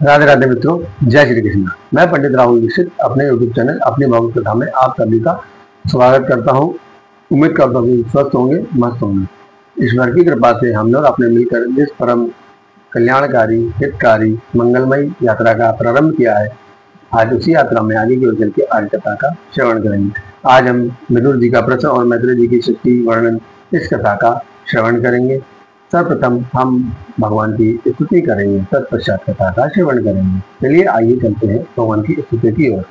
राधे राधे मित्रों, जय श्री कृष्ण। मैं पंडित राहुल दीक्षित अपने यूट्यूब चैनल अपनी भागवत कथा में आप सभी का स्वागत करता हूं। उम्मीद करता हूं कि स्वस्थ होंगे, मस्त होंगे। ईश्वर की कृपा से हम लोग अपने मिलकर जिस परम कल्याणकारी, हितकारी, मंगलमयी यात्रा का प्रारंभ किया है, आज उसी यात्रा में आगे की ओर चल के आज कथा का श्रवण करेंगे। आज हम विदुर जी का प्रश्न और मैत्रेय जी की सृष्टि वर्णन इस कथा का श्रवण करेंगे। सर्वप्रथम हम भगवान की स्तुति करेंगे, तत्पश्चात कथा का श्रवण करेंगे। चलिए आइए चलते हैं भगवान की स्तुति की ओर।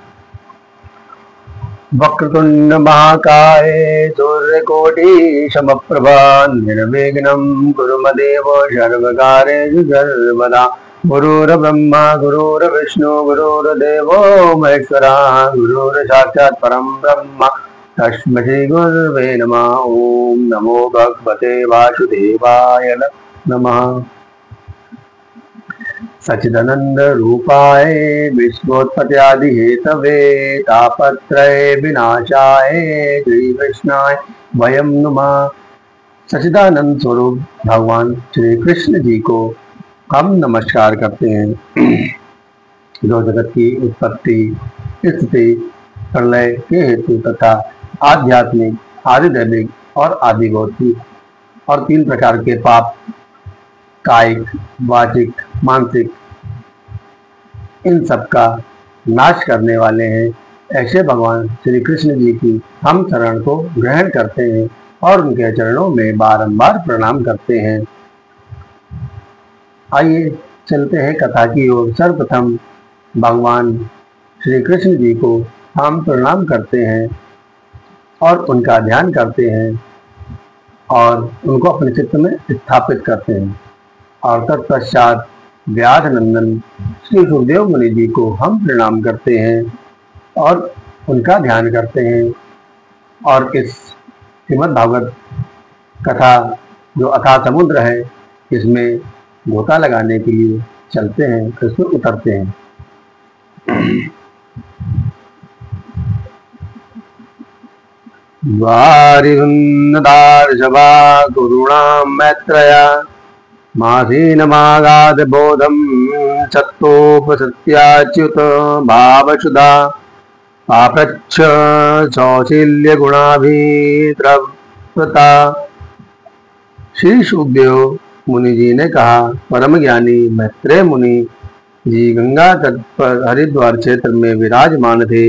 वक्रतुंड महाकाय सूर्यकोटि समप्रभा निर्विघ्नं कुरु मदेव सर्वकार्येषु सर्वदा। गुरुर्ब्रह्मा गुरुर्विष्णु गुरुर्देवो महेश्वरा गुरुर्साक्षात् परं ब्रह्म तस्मै श्री गुरुवे नमः। ओम नमो भगवते वासुदेवाय नमः। सच्चिदानंद रूपाय विश्वोत्पत्त्यादि हेतवे तापत्रय विनाशाय श्री कृष्णाय वयं नमः। सच्चिदानंद स्वरूप भगवान श्री कृष्ण जी को हम नमस्कार करते हैं, जो जगत की उत्पत्ति, स्थिति, प्रलय के हेतु तथा आध्यात्मिक, आदिदैविक और आदिभौतिक और 3 प्रकार के पाप, कायिक, वाचिक, मानसिक, इन सब का नाश करने वाले हैं। ऐसे भगवान श्री कृष्ण जी की हम शरण को ग्रहण करते हैं और उनके चरणों में बारंबार प्रणाम करते हैं। आइए चलते हैं कथा की ओर। सर्वप्रथम भगवान श्री कृष्ण जी को हम प्रणाम करते हैं और उनका ध्यान करते हैं और उनको अपने चित्त में स्थापित करते हैं। और तत्पश्चात व्यास नंदन श्री सुखदेव मुनि जी को हम प्रणाम करते हैं और उनका ध्यान करते हैं। और इस श्रीमद् भागवत कथा जो अथाह समुद्र है, इसमें गोता लगाने के लिए चलते हैं, इसमें उतरते हैं। वारिहुन्नदार्शवा गुरुणां मैत्रया मासीनमागाद बोधं सत्तोपसत्याच्युत भावशुधा पाप्रच्छ सौशील्य गुणाभित्रवता। श्री सुखदेव मुनि जी ने कहा, परम ज्ञानी मैत्रेय मुनि जी गंगा तट पर हरिद्वार क्षेत्र में विराजमान थे।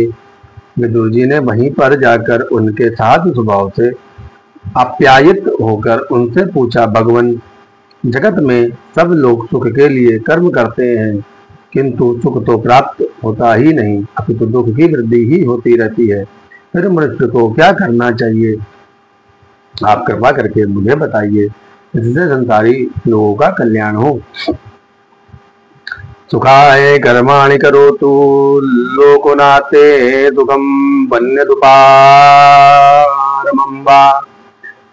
विदुर जी ने वहीं पर जाकर उनके साधु स्वभाव से आप्यायित होकर उनसे पूछा, भगवान, जगत में सब लोग सुख के लिए कर्म करते हैं, किंतु सुख तो प्राप्त होता ही नहीं, अपितु दुख की वृद्धि ही होती रहती है। फिर मनुष्य को क्या करना चाहिए? आप कृपा करके मुझे बताइए, जिससे संसारी लोगों का कल्याण हो। सुखाय कर्माणि करोतु लोकोनाते दुखम वन्यदुपारमं वा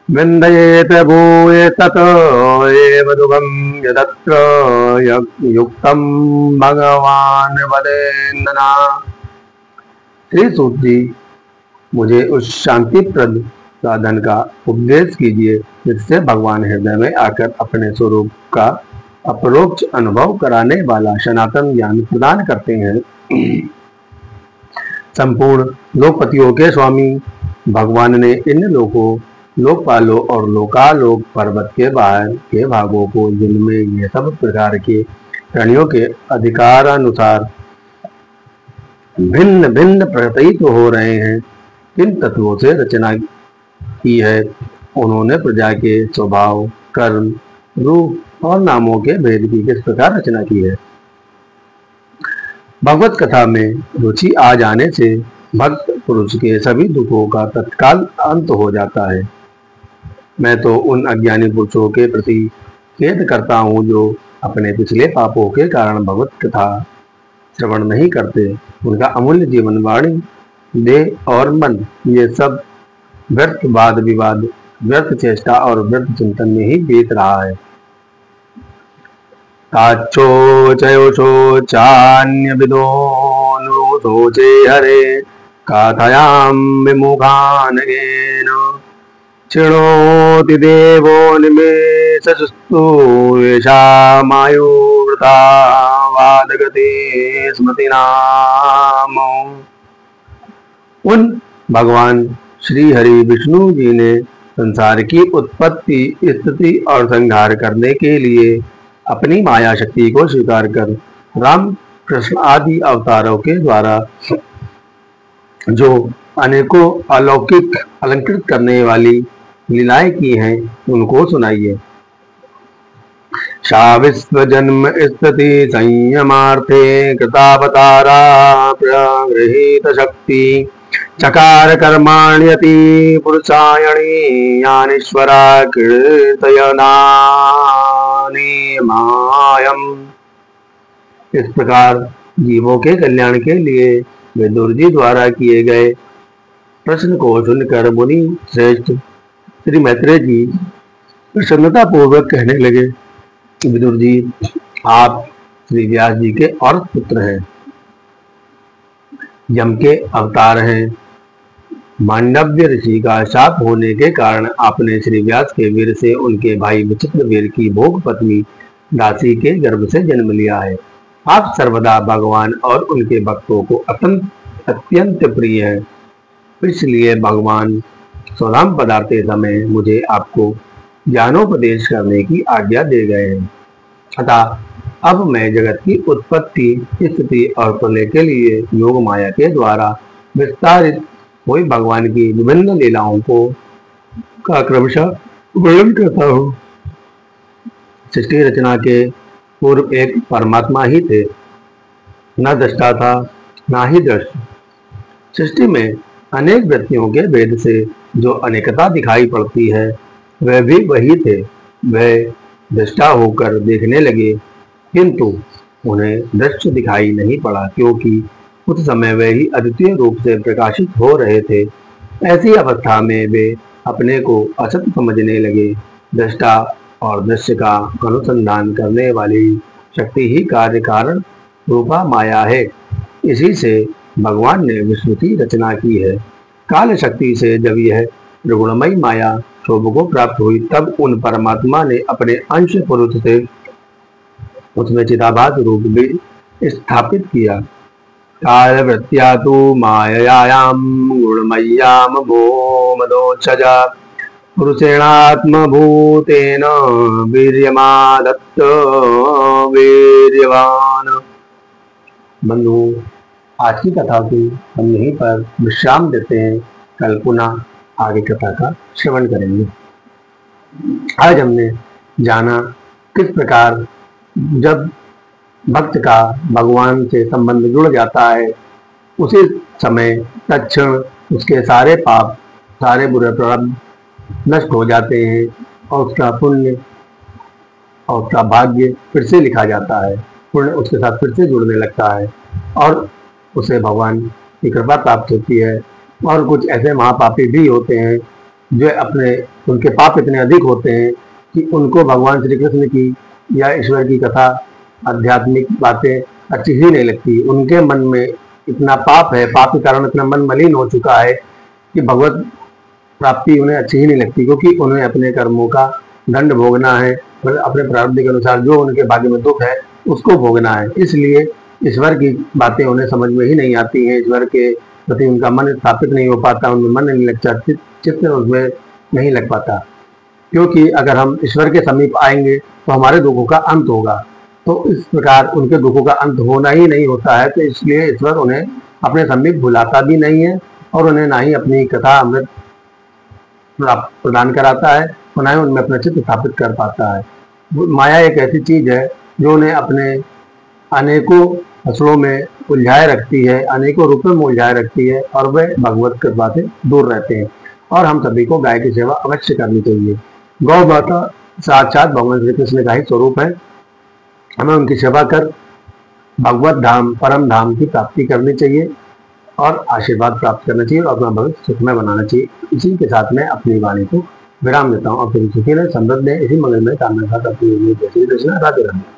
विन्दयेत भूये तत एव दुखम यदत्र युक्तं भगवान वदेन्दना। श्री सूत जी, मुझे उस शांतिप्रद साधन का उपदेश कीजिए जिससे भगवान हृदय में आकर अपने स्वरूप का अपरोक्ष अनुभव कराने वाला सनातन ज्ञान प्रदान करते हैं। संपूर्ण लोकपतियों के स्वामी भगवान ने इन लोकों, लोकपालों और लोकालोक पर्वत के बाहर के भागों को, जिनमें ये सब प्रकार के प्राणियों के अधिकारानुसार भिन्न भिन्न प्रतीत हो रहे हैं, किन तत्वों से रचना की है। उन्होंने प्रजा के स्वभाव, कर्म, रूप और नामों के भेद की किस प्रकार रचना की है। भगवत कथा में रुचि आ जाने से भक्त पुरुष के सभी दुखों का तत्काल अंत हो जाता है। मैं तो उन अज्ञानी पुरुषों के प्रति खेद करता हूँ जो अपने पिछले पापों के कारण भगवत कथा श्रवण नहीं करते। उनका अमूल्य जीवन, वाणी, देह और मन, ये सब व्यर्थ वाद विवाद, व्यर्थ चेष्टा और व्यर्थ चिंतन में ही बीत रहा है। ताच्छो चयोशो चान्य विदो नो सोचे हरे काथयां विमुखान गेन क्षिणोति देवो निमेषस्तु येषा मायोवृता वाद जगते स्मृति नाम। उन भगवान श्री हरि विष्णु जी ने संसार की उत्पत्ति, स्थिति और संहार करने के लिए अपनी माया शक्ति को स्वीकार कर राम कृष्ण आदि अवतारों के द्वारा जो अनेकों अलौकिक अलंकृत करने वाली लीलाएं की हैं उनको सुनाइए। सा विश्व जन्म स्थिति संयमार्थे कृतावतारा प्रगृहीत शक्ति चकार कर्माण्यति पुरुषायणी ज्ञानेश्वरा कीर्तयनानि मायम। इस प्रकार जीवों के कल्याण के लिए विदुर जी द्वारा किए गए प्रश्न को सुनकर मुनि श्रेष्ठ श्री मैत्रेय जी प्रसन्नता पूर्वक कहने लगे, विदुर जी आप श्री व्यास जी के और पुत्र हैं, यम के अवतार हैं। मांडव्य ऋषि का शाप होने के कारण आपने श्री व्यास के वीर से उनके भाई विचित्र वीर की भोग पत्नी दासी के गर्भ से जन्म लिया है। आप सर्वदा भगवान और उनके भक्तों को अत्यंत प्रिय हैं, इसलिए भगवान स्वधाम पदार्थे समय मुझे आपको ज्ञानोपदेश करने की आज्ञा दे गए हैं। अतः अब मैं जगत की उत्पत्ति, स्थिति और प्रलय के लिए योग माया के द्वारा विस्तारित हुई भगवान की विभिन्न लीलाओं का क्रमशः वर्णन करता हूँ। सृष्टि रचना के पूर्व एक परमात्मा ही थे, न दृष्टा था न ही दृष्ट। सृष्टि में अनेक व्यक्तियों के भेद से जो अनेकता दिखाई पड़ती है वह भी वही थे। वह दृष्टा होकर देखने लगे किंतु उन्हें दृश्य दिखाई नहीं पड़ा, क्योंकि उस समय वे ही अद्वितीय रूप से प्रकाशित हो रहे थे। ऐसी अवस्था में वे अपने को असत समझने लगे। दृष्टा और दृश्य का अनुसंधान करने वाली शक्ति ही कार्य कारण रूपा माया है। इसी से भगवान ने विश्व की रचना की है। काल शक्ति से जब यह त्रिगुणमयी माया शोभ को प्राप्त हुई तब उन परमात्मा ने अपने अंश पुरुष से उसमें चिदाभास रूप भी स्थापित किया। काल वृत्त्या तु मायायाम गुणमय्याम भूमदोच्छजा पुरुषेणात्मभूतेन वीर्यमादत्त वीर्यवान। बंधु, आज की कथा को हम यहीं पर विश्राम देते हैं। कल पुनः आगे कथा का श्रवण करेंगे। आज हमने जाना किस प्रकार जब भक्त का भगवान से संबंध जुड़ जाता है उसी समय तत्क्षण उसके सारे पाप, सारे बुरे प्रारब्ध नष्ट हो जाते हैं और उसका पुण्य और उसका भाग्य फिर से लिखा जाता है। पुण्य उसके साथ फिर से जुड़ने लगता है और उसे भगवान की कृपा प्राप्त होती है। और कुछ ऐसे महापापी भी होते हैं जो उनके पाप इतने अधिक होते हैं कि उनको भगवान श्री कृष्ण की या ईश्वर की कथा, आध्यात्मिक बातें अच्छी ही नहीं लगती। उनके मन में इतना पाप है, पाप के कारण इतना मन मलिन हो चुका है कि भगवत प्राप्ति उन्हें अच्छी ही नहीं लगती, क्योंकि उन्हें अपने कर्मों का दंड भोगना है। अपने प्रारब्ध के अनुसार जो उनके भाग्य में दुख है उसको भोगना है। इसलिए ईश्वर की बातें उन्हें समझ में ही नहीं आती हैं। ईश्वर के प्रति उनका मन स्थापित नहीं हो पाता, उनमें मन नहीं लगता, चित्त उसमें नहीं लग पाता। क्योंकि अगर हम ईश्वर के समीप आएंगे तो हमारे दुखों का अंत होगा। तो इस प्रकार उनके दुखों का अंत होना ही नहीं होता है, तो इसलिए ईश्वर उन्हें अपने समीप बुलाता भी नहीं है और उन्हें ना ही अपनी कथा अमृत प्रदान कराता है और ना ही उनमें अपना चित्त स्थापित कर पाता है। माया एक ऐसी चीज है जो उन्हें अपने अनेकों फसलों में उलझाए रखती है, अनेकों रूपों में उलझाए रखती है और वे भगवत कृपा से दूर रहते हैं। और हम सभी को गाय की सेवा अवश्य करनी चाहिए। गौ माता साक्षात भगवान श्री कृष्ण का ही स्वरूप है। हमें उनकी सेवा कर भगवत धाम, परम धाम की प्राप्ति करनी चाहिए और आशीर्वाद प्राप्त करना चाहिए और अपना भविष्य सुखमय बनाना चाहिए। इसी के साथ मैं अपनी वाणी को विराम देता हूँ। और फिर सुखी रहे, समृद्ध है, इसी मंगलमय कामना के साथ अपनी जय श्री कृष्ण। राधे राधे।